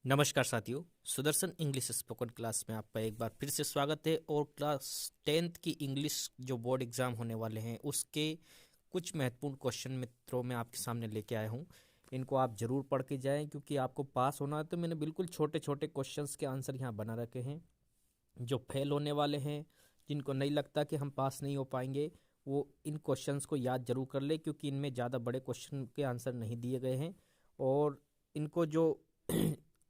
नमस्कार साथियों, Sudarshan English spoken class में आपका एक बार फिर से स्वागत है। और क्लास 10th की इंग्लिश जो बोर्ड एग्ज़ाम होने वाले हैं उसके कुछ महत्वपूर्ण क्वेश्चन मित्रों मैं आपके सामने लेके आया हूं। इनको आप ज़रूर पढ़ के जाएं क्योंकि आपको पास होना है। तो मैंने बिल्कुल छोटे छोटे क्वेश्चंस के आंसर यहाँ बना रखे हैं। जो फेल होने वाले हैं, जिनको नहीं लगता कि हम पास नहीं हो पाएंगे, वो इन क्वेश्चंस को याद जरूर कर ले क्योंकि इनमें ज़्यादा बड़े क्वेश्चन के आंसर नहीं दिए गए हैं। और इनको जो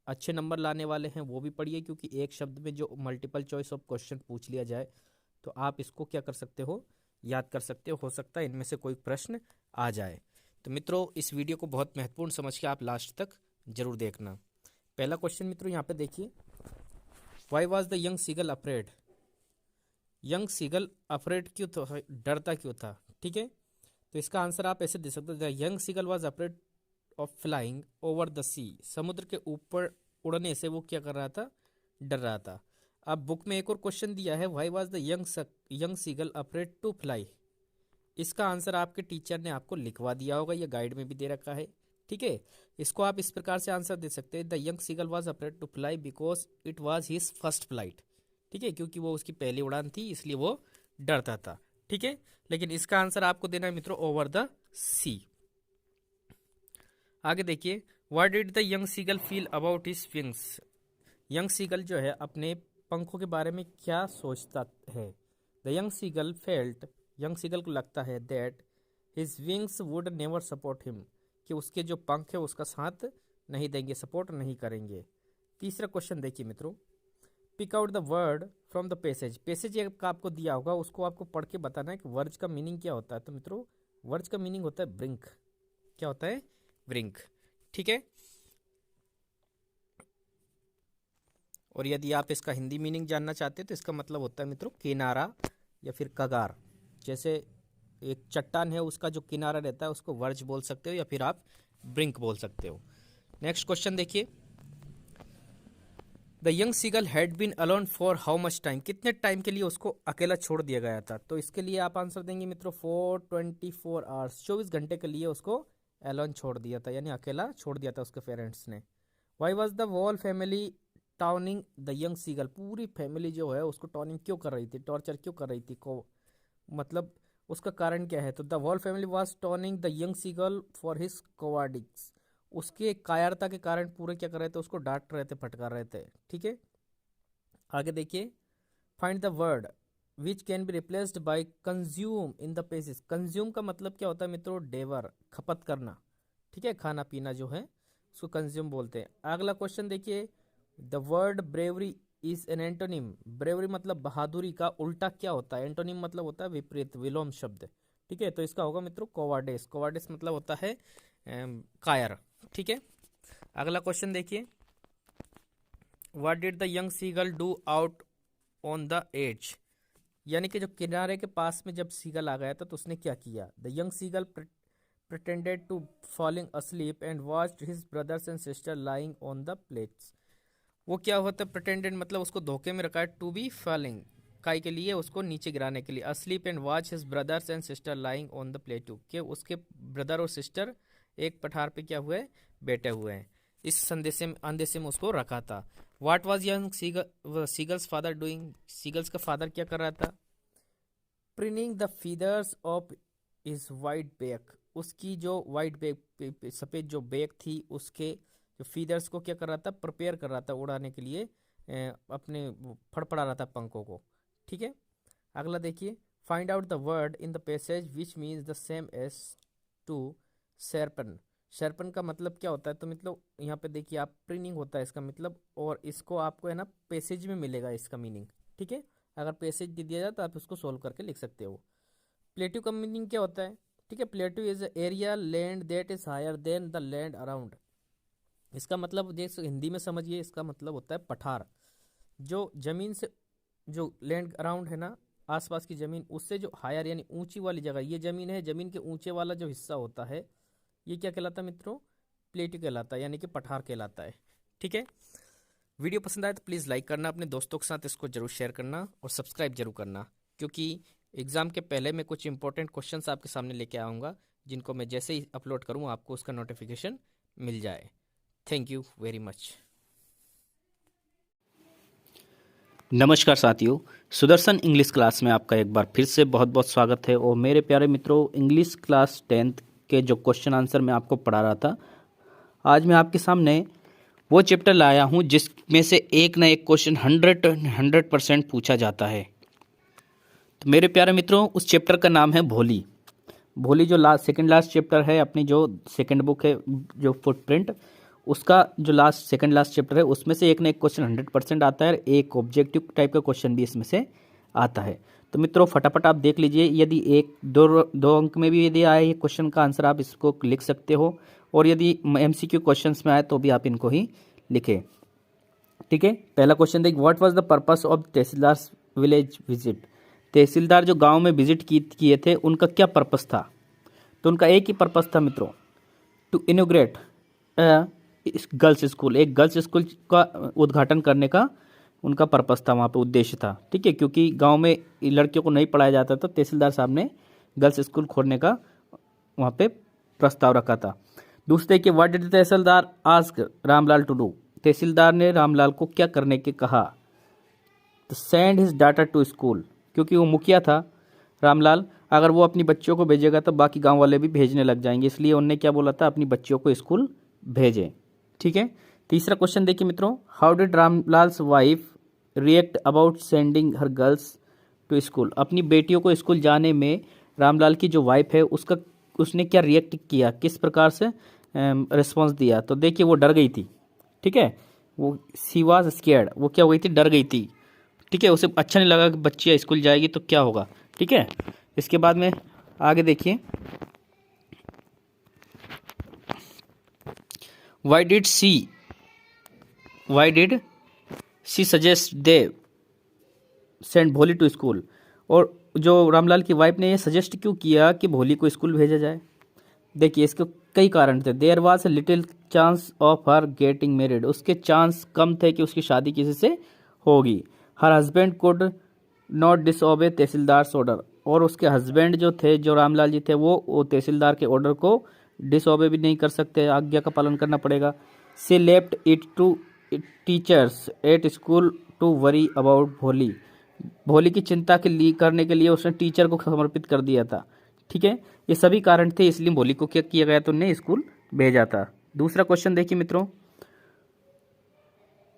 अच्छे नंबर लाने वाले हैं वो भी पढ़िए क्योंकि एक शब्द में जो मल्टीपल चॉइस ऑफ क्वेश्चन पूछ लिया जाए तो आप इसको क्या कर सकते हो, याद कर सकते हो सकता है इनमें से कोई प्रश्न आ जाए। तो मित्रों, इस वीडियो को बहुत महत्वपूर्ण समझ के आप लास्ट तक जरूर देखना। पहला क्वेश्चन मित्रों यहाँ पे देखिए, why was the young seagull afraid. Young seagull afraid क्यों था, डरता क्यों था? ठीक है, तो इसका आंसर आप ऐसे दे सकते हो, the young seagull was afraid of flying over the sea. समुद्र के ऊपर उड़ने से वो क्या कर रहा था, डर रहा था। अब बुक में एक और क्वेश्चन दिया है, why was the young seagull afraid to fly. इसका आंसर आपके टीचर ने आपको लिखवा दिया होगा, ये गाइड में भी दे रखा है। ठीक है, इसको आप इस प्रकार से आंसर दे सकते हैं, the young seagull was afraid to fly because it was his first flight. ठीक है, क्योंकि वो उसकी पहली उड़ान थी इसलिए वो डरता था। ठीक है, लेकिन इसका आंसर आपको देना है मित्रों, ओवर द सी। आगे देखिए, what did the young seagull feel about his wings. Young seagull जो है अपने पंखों के बारे में क्या सोचता है? The young seagull felt, young seagull को लगता है that his wings would never support him, कि उसके जो पंख है उसका साथ नहीं देंगे, सपोर्ट नहीं करेंगे। तीसरा क्वेश्चन देखिए मित्रों, pick out the word from the passage. Passage का आपको दिया होगा, उसको आपको पढ़ के बताना है कि वर्ड्स का मीनिंग क्या होता है। तो मित्रों, वर्ड्स का मीनिंग होता है ब्रिंक। क्या होता है? ब्रिंक। ठीक है, और यदि आप इसका हिंदी मीनिंग जानना चाहते हैं तो इसका मतलब होता है मित्रों किनारा या फिर कगार। जैसे एक चट्टान है, उसका जो किनारा रहता है उसको वर्ज बोल सकते हो या फिर आप ब्रिंक बोल सकते हो। नेक्स्ट क्वेश्चन देखिए, the young seagull had been alone for how much time. कितने टाइम के लिए उसको अकेला छोड़ दिया गया था? तो इसके लिए आप आंसर देंगे मित्रों, 424 आवर्स, 24 घंटे के लिए उसको एलोन छोड़ दिया था, यानी अकेला छोड़ दिया था उसके पेरेंट्स ने। Why was the whole family taunting the young seagull. पूरी फैमिली जो है उसको टॉनिंग क्यों कर रही थी, टॉर्चर क्यों कर रही थी को, मतलब उसका कारण क्या है? तो the whole family was taunting the young seagull for his cowardice. उसके कायरता के कारण पूरे क्या कर रहे थे, उसको डांट रहे थे, फटकार रहे थे। ठीक है, आगे देखिए, find the word which can be replaced by consume in the pages. Consume का मतलब क्या होता है मित्रों? डेवर, खपत करना। ठीक है, खाना पीना जो है उसको कंज्यूम बोलते हैं। अगला क्वेश्चन देखिए, the word bravery is an antonym. Bravery मतलब बहादुरी का उल्टा क्या होता है? एंटोनिम मतलब होता है विपरीत, विलोम शब्द। ठीक है, तो इसका होगा मित्रों कोवार्डिस। कोवार्डिस मतलब होता है कायर। ठीक है, अगला क्वेश्चन देखिए, what did the young seagull do out on the edge. यानी कि जो किनारे के पास में जब सीगल आ गया था तो उसने क्या किया? The young seagull pretended to falling asleep and watched his brothers and sister lying on the plates। वो क्या होता है? pretended मतलब उसको धोखे में रखा है, to be falling काय के लिए, उसको नीचे गिराने के लिए। asleep and watch his brothers and sister lying on the plate, कि उसके ब्रदर और सिस्टर एक पठार पे क्या हुए, बैठे हुए हैं। इस संदेशे में अंदेशे में उसको रखा था। What was young seagull's father doing. Seagull's का फादर क्या कर रहा था? Preening the feathers of his white back. उसकी जो वाइट बैक, सफ़ेद जो बैक थी, उसके जो फीदर्स को क्या कर रहा था, प्रिपेयर कर रहा था उड़ाने के लिए, अपने फड़फड़ा रहा था पंखों को। ठीक है, अगला देखिए, find out the word in the passage which means the same as to sharpen. Sharpen का मतलब क्या होता है? तो मतलब यहाँ पे देखिए आप, प्रिनिंग होता है इसका मतलब, और इसको आपको है ना पैसेज में मिलेगा इसका मीनिंग। ठीक है, अगर पैसेज दे दिया जाए तो आप इसको सोल्व करके लिख सकते हो। प्लेट्यू का मीनिंग क्या होता है? ठीक है, plateau is area land that is higher than the land around. इसका मतलब देख हिंदी में समझिए, इसका मतलब होता है पठार। जो जमीन से, जो लैंड अराउंड है ना, आसपास की जमीन, उससे जो हायर यानी ऊंची वाली जगह, ये जमीन है, जमीन के ऊंचे वाला जो हिस्सा होता है ये क्या कहलाता है मित्रों? प्लेट्यू कहलाता है, यानी कि पठार कहलाता है। ठीक है, वीडियो पसंद आए तो प्लीज़ लाइक करना, अपने दोस्तों के साथ इसको जरूर शेयर करना और सब्सक्राइब जरूर करना, क्योंकि एग्ज़ाम के पहले मैं कुछ इंपॉर्टेंट क्वेश्चंस आपके सामने लेके आऊँगा, जिनको मैं जैसे ही अपलोड करूँ आपको उसका नोटिफिकेशन मिल जाए। Thank you very much. नमस्कार साथियों, सुदर्शन इंग्लिश क्लास में आपका एक बार फिर से बहुत बहुत स्वागत है। और मेरे प्यारे मित्रों, इंग्लिश क्लास 10th के जो क्वेश्चन आंसर मैं आपको पढ़ा रहा था, आज मैं आपके सामने वो चैप्टर लाया हूँ जिसमें से एक ना एक क्वेश्चन 100% पूछा जाता है। तो मेरे प्यारे मित्रों, उस चैप्टर का नाम है भोली। भोली जो सेकंड लास्ट चैप्टर है अपनी, जो सेकंड बुक है जो फुटप्रिंट, उसका जो सेकंड लास्ट चैप्टर है, उसमें से एक ना एक क्वेश्चन 100% आता है। एक ऑब्जेक्टिव टाइप का क्वेश्चन भी इसमें से आता है। तो मित्रों फटाफट आप देख लीजिए, यदि एक दो अंक में भी यदि आए ये क्वेश्चन का आंसर आप इसको लिख सकते हो, और यदि MCQ क्वेश्चन में आए तो भी आप इनको ही लिखें। ठीक है, पहला क्वेश्चन देखिए, what was the purpose of tehsildar village visit. तहसीलदार जो गांव में विजिट किए थे, उनका क्या पर्पस था। तो उनका एक ही पर्पस था मित्रों, टू इनोग्रेट गर्ल्स स्कूल। एक गर्ल्स स्कूल का उद्घाटन करने का उनका पर्पस था, वहाँ पे उद्देश्य था। ठीक है, क्योंकि गांव में लड़कियों को नहीं पढ़ाया जाता था, तहसीलदार साहब ने गर्ल्स स्कूल खोलने का वहाँ पे प्रस्ताव रखा था। दूसरे कि what did tehsildar ask Ramlal to do. तहसीलदार ने रामलाल को क्या करने के कहा। तो send his daughter to school, क्योंकि वो मुखिया था रामलाल, अगर वो अपनी बच्चियों को भेजेगा तो बाकी गांव वाले भी भेजने लग जाएंगे, इसलिए उन्होंने क्या बोला था, अपनी बच्चियों को स्कूल भेजें। ठीक है, तीसरा क्वेश्चन देखिए मित्रों, how did Ramlal's wife react about sending her girls to school. अपनी बेटियों को स्कूल जाने में रामलाल की जो वाइफ है उसने क्या रिएक्ट किया, किस प्रकार से रिस्पॉन्स दिया। तो देखिए वो डर गई थी। ठीक है, वो सी वाज स्केर्ड, वो क्या हो गई थी, डर गई थी। ठीक है, उसे अच्छा नहीं लगा कि बच्चियाँ स्कूल जाएगी तो क्या होगा। ठीक है, इसके बाद में आगे देखिए, why did she suggest they send भोली टू स्कूल। और जो रामलाल की वाइफ ने ये सजेस्ट क्यों किया कि भोली को स्कूल भेजा जाए। देखिए इसके कई कारण थे। There was a little chance of her getting married, उसके चांस कम थे कि उसकी शादी किसी से होगी। Her husband could not disobey tehsildar order, और उसके हस्बैंड जो थे, जो रामलाल जी थे, वो तहसीलदार के ऑर्डर को डिसओबे भी नहीं कर सकते, आज्ञा का पालन करना पड़ेगा। She left it to teachers at school to worry about Bholi. Bholi की चिंता के लिए करने के लिए उसने टीचर को समर्पित कर दिया था। ठीक है, ये सभी कारण थे, इसलिए भोली को क्या किया गया, तो उन्हें स्कूल भेजा था। दूसरा क्वेश्चन देखिए मित्रों,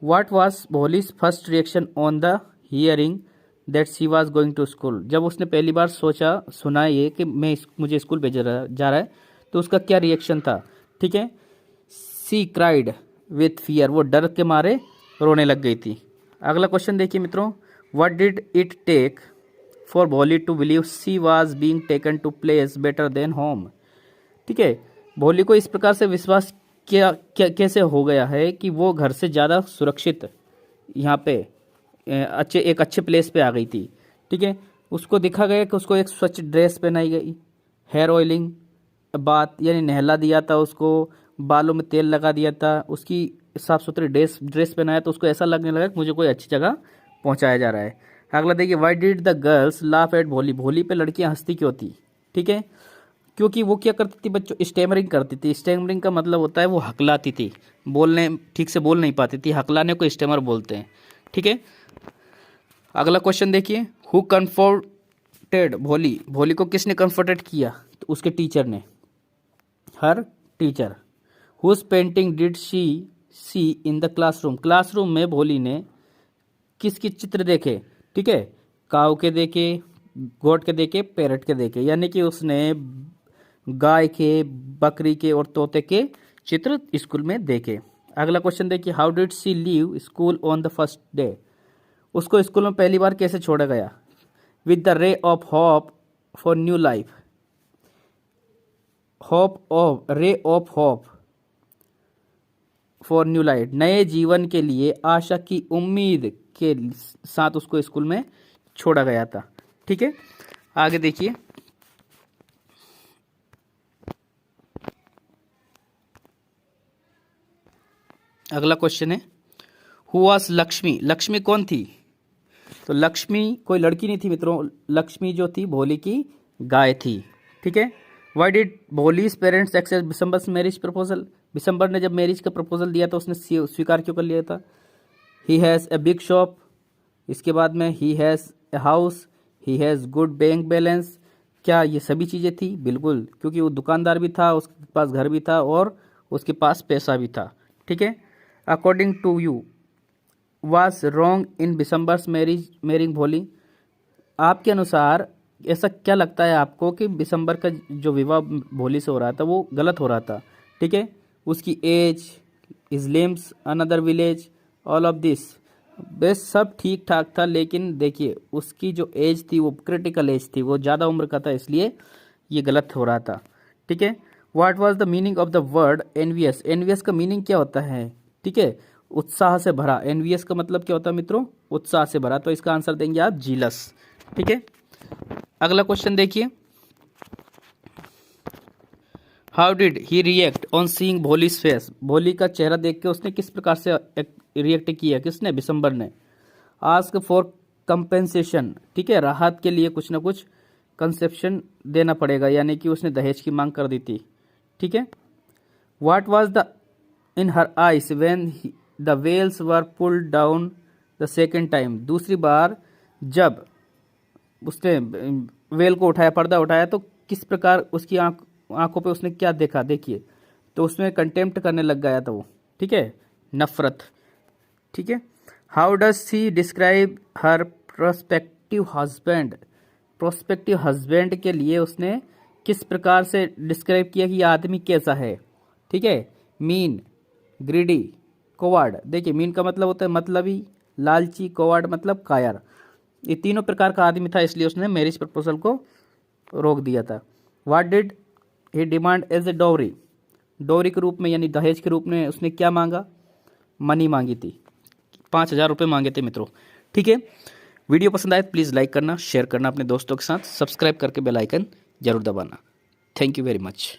what was Bholi's first reaction on the hearing that she was going to school. जब उसने पहली बार सुना ये कि मुझे स्कूल भेजा जा रहा है, तो उसका क्या रिएक्शन था। ठीक है, सी क्राइड विथ फियर, वो डर के मारे रोने लग गई थी। अगला क्वेश्चन देखिए मित्रों, what did it take for Bholi to believe she was being taken to place better than home. ठीक है, भोली को इस प्रकार से विश्वास कैसे हो गया है कि वो घर से ज़्यादा सुरक्षित यहाँ पे एक अच्छे प्लेस पे आ गई थी। ठीक है, उसको दिखा गया कि उसको एक स्वच्छ ड्रेस पहनाई गई, हेयर ऑयलिंग, बात यानी नहला दिया था उसको, बालों में तेल लगा दिया था, उसकी साफ सुथरी ड्रेस पहनाया, तो उसको ऐसा लगने लगा कि मुझे कोई अच्छी जगह पहुंचाया जा रहा है। अगला देखिए, why did the girls laugh at भोली। भोली पे लड़कियां हंसती क्यों थी। ठीक है, क्योंकि वो क्या करती थी बच्चों, स्टेमरिंग करती थी। स्टेमरिंग का मतलब होता है वो हकलाती थी, बोलने ठीक से बोल नहीं पाती थी, हकलाने को स्टेमर बोलते हैं। ठीक है, अगला क्वेश्चन देखिए, हु कन्फर्टेड भोली। भोली को किसने कन्फर्टेड किया, तो उसके टीचर ने, her teacher. Whose painting did she see in the classroom. Classroom में भोली ने किसके चित्र देखे। ठीक है, काऊ के देखे, गोट के देखे, पैरट के देखे, यानी कि उसने गाय के, बकरी के और तोते के चित्र स्कूल में देखे। अगला क्वेश्चन देखिए, how did she leave school on the first day. उसको स्कूल में पहली बार कैसे छोड़ा गया। With the ray of hope for new life. Ray of hope for new life, नए जीवन के लिए आशा की उम्मीद के साथ उसको स्कूल में छोड़ा गया था। ठीक है, आगे देखिए, अगला क्वेश्चन है, हु वाज लक्ष्मी। लक्ष्मी कौन थी। तो लक्ष्मी कोई लड़की नहीं थी मित्रों, लक्ष्मी जो थी भोली की गाय थी। ठीक है, why did Bholi's parents accept Bishamber marriage proposal. Bishamber ने जब मैरिज का प्रपोजल दिया था उसने स्वीकार क्यों कर लिया था। He has a big shop इसके बाद में he has a house, he has good bank balance. क्या ये सभी चीज़ें थी? बिल्कुल, क्योंकि वो दुकानदार भी था, उसके पास घर भी था और उसके पास पैसा भी था। ठीक है। According to you was wrong in Bishambar's marrying Bholi. आपके अनुसार ऐसा क्या लगता है आपको कि बिशंबर का जो विवाह भोली से हो रहा था वो गलत हो रहा था? ठीक है। उसकी age, his limps, another village, all of this. बस सब ठीक ठाक था, लेकिन देखिए उसकी जो एज थी वो क्रिटिकल एज थी, वो ज़्यादा उम्र का था, इसलिए ये गलत हो रहा था। ठीक है। What was the meaning of the word envious? Envious का मीनिंग क्या होता है? ठीक है, उत्साह से भरा। एनवियस का मतलब क्या होता है मित्रों? उत्साह से भरा। तो इसका आंसर देंगे आप जीलस। ठीक है। अगला क्वेश्चन देखिए, how did he react on seeing Bholi's face? भोली का चेहरा देख के उसने किस प्रकार से रिएक्ट किया? किसने? बिशंबर ने। Ask for compensation. ठीक है, राहत के लिए कुछ ना कुछ कंसेप्शन देना पड़ेगा, यानी कि उसने दहेज की मांग कर दी थी। ठीक है। What was the in her eyes when the veils were pulled down the second time? दूसरी बार जब उसने वेल को उठाया, पर्दा उठाया, तो किस प्रकार उसकी आंखों पे उसने क्या देखा? देखिए, तो उसमें कंटेम्प्ट करने लग गया था वो। ठीक है, नफरत। ठीक है। How does she describe her prospective husband? Prospective husband के लिए उसने किस प्रकार से डिस्क्राइब किया कि यह आदमी कैसा है? ठीक है, मीन, ग्रीडी, कोवार्ड। देखिए, मीन का मतलब होता है मतलबी, लालची, कोवार्ड मतलब कायर। ये तीनों प्रकार का आदमी था, इसलिए उसने मैरिज प्रपोजल को रोक दिया था। What did he demand as a dowry? Dowry के रूप में यानी दहेज के रूप में उसने क्या मांगा? मनी मांगी थी, 5,000 रुपये मांगे थे मित्रों। ठीक है। वीडियो पसंद आए प्लीज़ लाइक करना, शेयर करना अपने दोस्तों के साथ, सब्सक्राइब करके बेल आइकन जरूर दबाना। Thank you very much.